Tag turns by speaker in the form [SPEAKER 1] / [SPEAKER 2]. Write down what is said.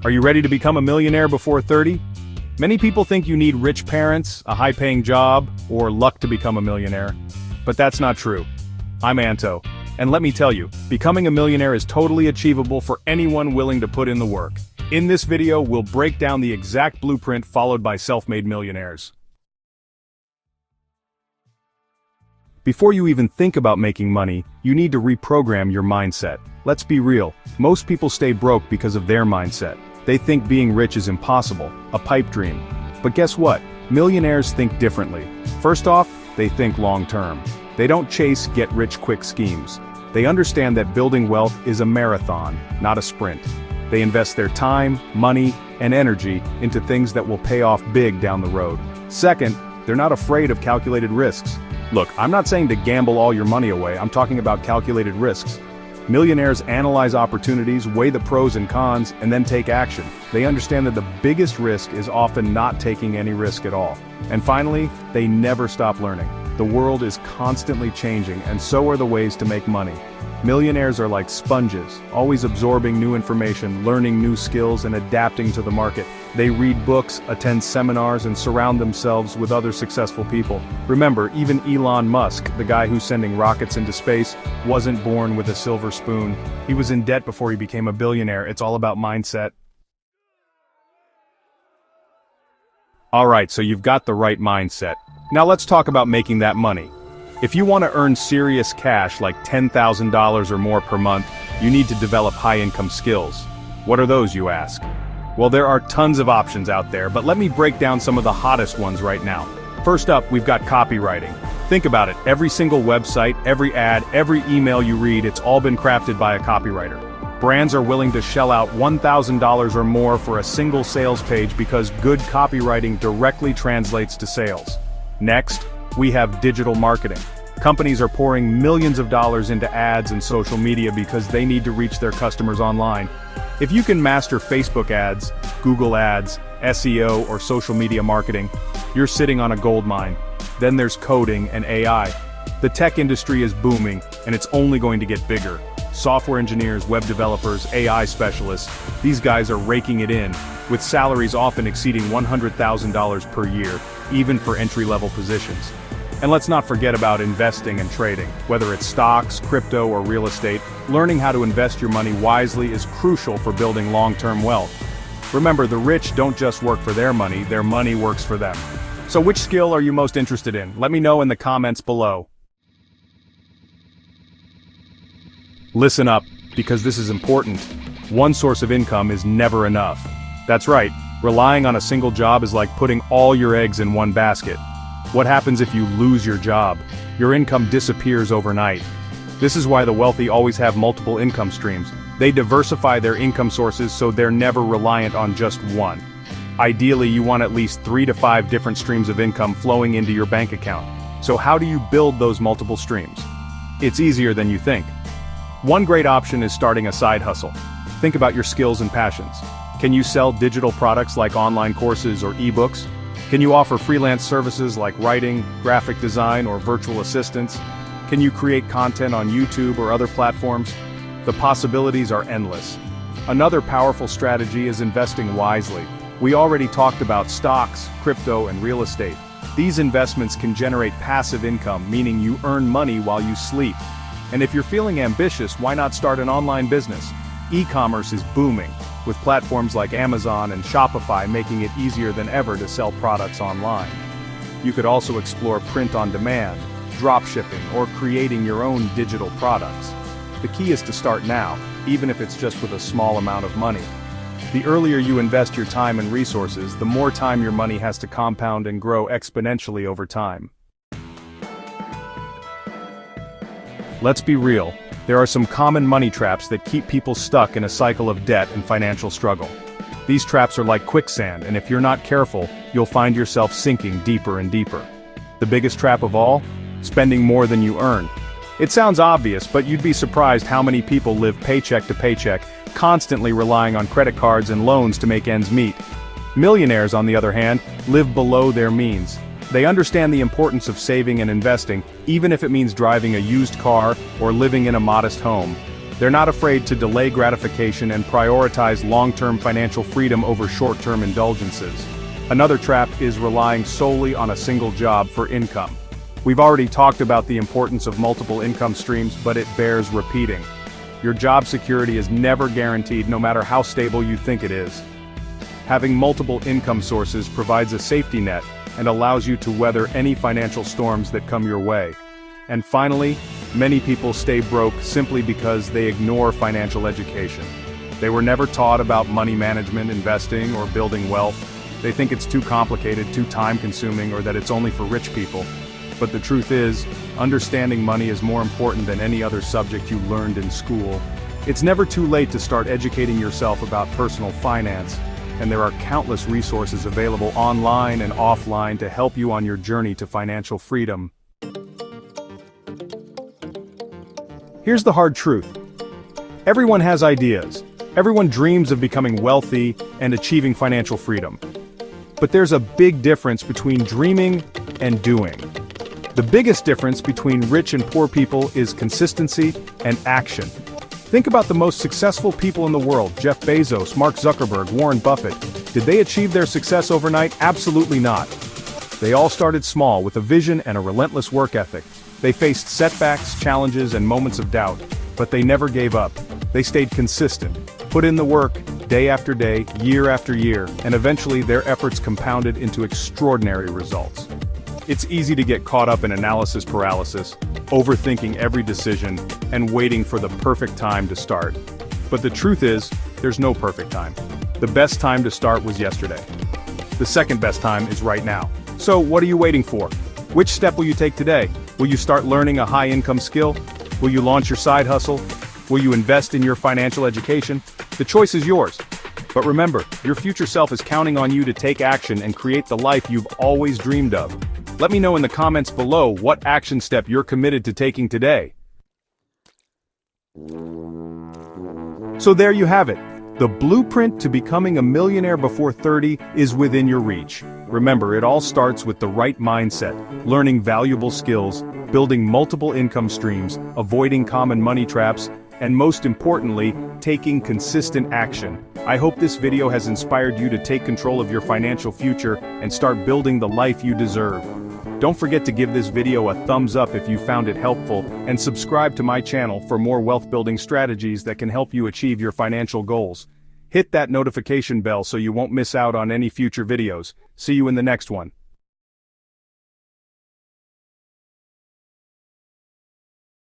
[SPEAKER 1] Are you ready to become a millionaire before 30? Many people think you need rich parents, a high-paying job, or luck to become a millionaire. But that's not true. I'm Anto, and let me tell you, becoming a millionaire is totally achievable for anyone willing to put in the work. In this video, we'll break down the exact blueprint followed by self-made millionaires. Before you even think about making money, you need to reprogram your mindset. Let's be real, most people stay broke because of their mindset. They think being rich is impossible, a pipe dream. But guess what? Millionaires think differently. First off, they think long-term. They don't chase get-rich-quick schemes. They understand that building wealth is a marathon, not a sprint. They invest their time, money, and energy into things that will pay off big down the road. Second, they're not afraid of calculated risks. Look, I'm not saying to gamble all your money away, I'm talking about calculated risks. Millionaires analyze opportunities, weigh the pros and cons, and then take action. They understand that the biggest risk is often not taking any risk at all. And finally, they never stop learning. The world is constantly changing, and so are the ways to make money. Millionaires are like sponges, always absorbing new information, learning new skills, and adapting to the market. They read books, attend seminars, and surround themselves with other successful people. Remember, even Elon Musk, the guy who's sending rockets into space, wasn't born with a silver spoon. He was in debt before he became a billionaire. It's all about mindset. Alright, so you've got the right mindset. Now let's talk about making that money. If you want to earn serious cash like $10,000 or more per month, you need to develop high-income skills. What are those, you ask? Well, there are tons of options out there, but let me break down some of the hottest ones right now. First up, we've got copywriting. Think about it, every single website, every ad, every email you read, it's all been crafted by a copywriter. Brands are willing to shell out $1,000 or more for a single sales page because good copywriting directly translates to sales. Next, we have digital marketing. Companies are pouring millions of dollars into ads and social media because they need to reach their customers online. If you can master Facebook ads, Google ads, SEO, or social media marketing, you're sitting on a gold mine. Then there's coding and AI. The tech industry is booming, and it's only going to get bigger. Software engineers, web developers, AI specialists, these guys are raking it in, with salaries often exceeding $100,000 per year, even for entry-level positions. And let's not forget about investing and trading. Whether it's stocks, crypto, or real estate, learning how to invest your money wisely is crucial for building long-term wealth. Remember, the rich don't just work for their money works for them. So which skill are you most interested in? Let me know in the comments below. Listen up, because this is important. One source of income is never enough. That's right, relying on a single job is like putting all your eggs in one basket. What happens if you lose your job? Your income disappears overnight. This is why the wealthy always have multiple income streams. They diversify their income sources so they're never reliant on just one. Ideally, you want at least 3 to 5 different streams of income flowing into your bank account. So how do you build those multiple streams? It's easier than you think. One great option is starting a side hustle. Think about your skills and passions. Can you sell digital products like online courses or ebooks? Can you offer freelance services like writing, graphic design, or virtual assistants? Can you create content on YouTube or other platforms? The possibilities are endless. Another powerful strategy is investing wisely. We already talked about stocks, crypto, and real estate. These investments can generate passive income, meaning you earn money while you sleep. And if you're feeling ambitious, why not start an online business? E-commerce is booming, with platforms like Amazon and Shopify making it easier than ever to sell products online. You could also explore print on demand, dropshipping, or creating your own digital products. The key is to start now, even if it's just with a small amount of money. The earlier you invest your time and resources, the more time your money has to compound and grow exponentially over time. Let's be real, there are some common money traps that keep people stuck in a cycle of debt and financial struggle. These traps are like quicksand, and if you're not careful, you'll find yourself sinking deeper and deeper. The biggest trap of all? Spending more than you earn. It sounds obvious, but you'd be surprised how many people live paycheck to paycheck, constantly relying on credit cards and loans to make ends meet. Millionaires, on the other hand, live below their means. They understand the importance of saving and investing, even if it means driving a used car or living in a modest home. They're not afraid to delay gratification and prioritize long-term financial freedom over short-term indulgences. Another trap is relying solely on a single job for income. We've already talked about the importance of multiple income streams, but it bears repeating. Your job security is never guaranteed, no matter how stable you think it is. Having multiple income sources provides a safety net and allows you to weather any financial storms that come your way. And finally, many people stay broke simply because they ignore financial education. They were never taught about money management, investing, or building wealth. They think it's too complicated, too time-consuming, or that it's only for rich people. But the truth is, understanding money is more important than any other subject you learned in school. It's never too late to start educating yourself about personal finance, and there are countless resources available online and offline to help you on your journey to financial freedom. Here's the hard truth. Everyone has ideas. Everyone dreams of becoming wealthy and achieving financial freedom. But there's a big difference between dreaming and doing. The biggest difference between rich and poor people is consistency and action. Think about the most successful people in the world: Jeff Bezos, Mark Zuckerberg, Warren Buffett. Did they achieve their success overnight? Absolutely not. They all started small with a vision and a relentless work ethic. They faced setbacks, challenges, and moments of doubt, but they never gave up. They stayed consistent, put in the work, day after day, year after year, and eventually their efforts compounded into extraordinary results. It's easy to get caught up in analysis paralysis, overthinking every decision, and waiting for the perfect time to start. But the truth is, there's no perfect time. The best time to start was yesterday. The second best time is right now. So what are you waiting for? Which step will you take today? Will you start learning a high-income skill? Will you launch your side hustle? Will you invest in your financial education? The choice is yours. But remember, your future self is counting on you to take action and create the life you've always dreamed of. Let me know in the comments below what action step you're committed to taking today. So there you have it. The blueprint to becoming a millionaire before 30 is within your reach. Remember, it all starts with the right mindset, learning valuable skills, building multiple income streams, avoiding common money traps, and most importantly, taking consistent action. I hope this video has inspired you to take control of your financial future and start building the life you deserve. Don't forget to give this video a thumbs up if you found it helpful, and subscribe to my channel for more wealth-building strategies that can help you achieve your financial goals. Hit that notification bell so you won't miss out on any future videos. See you in the next one.